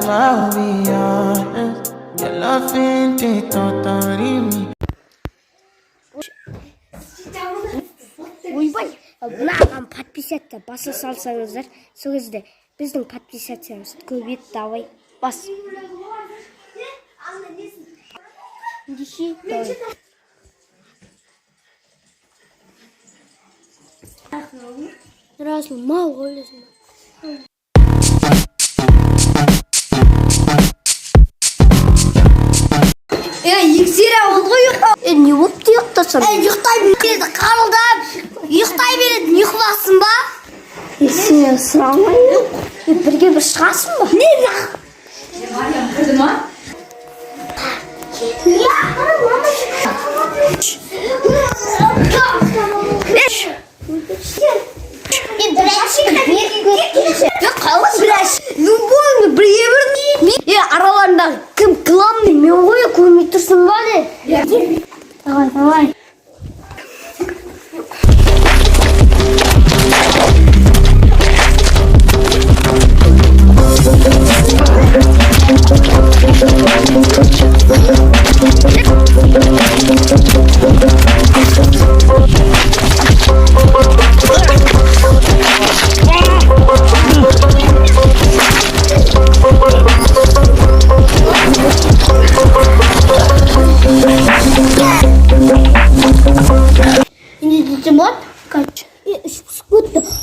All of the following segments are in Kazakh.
I'll be honest. Your love ain't it totally me. Ойбай, мынаған подписаться баса салсаңыздар, сол кезде біздің подписациямыз көбейеді. Давай, бас. Деші, давай. Разный мал ойласын. Ексере болды ғой ұйықта. Не болыпты ұйықтасың? Ұйықтай береді, қарылдап. Ұйықтай береді, ұйықласын ба? Сен сұрамай. Бірге бір шығасың ба? Не нақ? Кірді ма? Араларында кім главный мен ғой, көрмей тұрсың ба де? Давай, давай.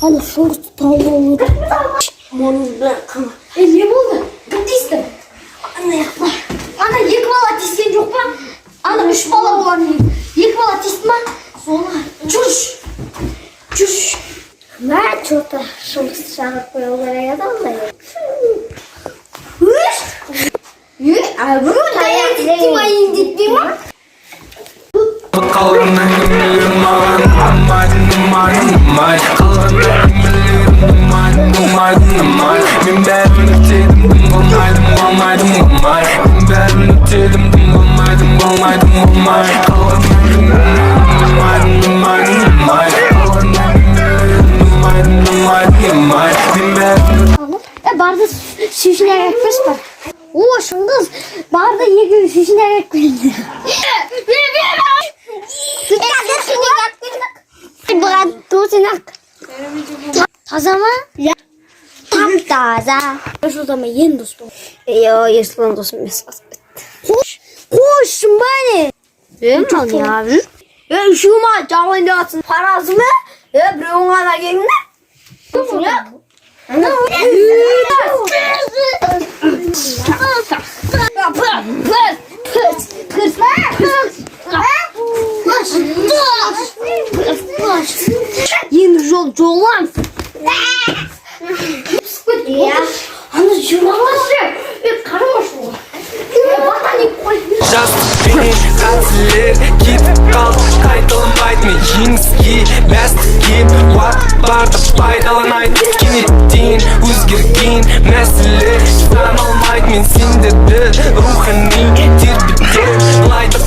Ана шоңғысты тауып алды. Не болды? Кім тиісті? Ана екі бала тиіскен жоқ па? Ана үш бала болған. Екі бала тиісті ма? Соны жүрш. Мә, что-то шоңғысты жағып қоя олар ондай. Үш? Бұл таяқ детті ма, еңдетпей ма? Қалған әңгімелерім маған Мен бәрін өтедім, дым болмайдым Мен бәрін өтедім, дым болмайдым Қалған әңгімелерім Барды сүйшін әрек көз бар. О, шыңғыз, барды егі сүйшін әрек көзді. Бұған тұсынақ. Таза ма? Там таза. Жолдама ең дос бол. Ешілін досым емес. Қошын ба не? Мал не абы? Шума жалайынды атсын паразы ма? Біреуін ғана кеңді? Енді жолан. Аны жуамашы. Қарамашы. Ботаник қой. Қатсылер кетіп қалды қайталанбайды мен жеңіске бәстікке уақыт барды пайдаланайды кенеттен өзгерген мәселе саналмайды мен сендерді рухани тербетем лайды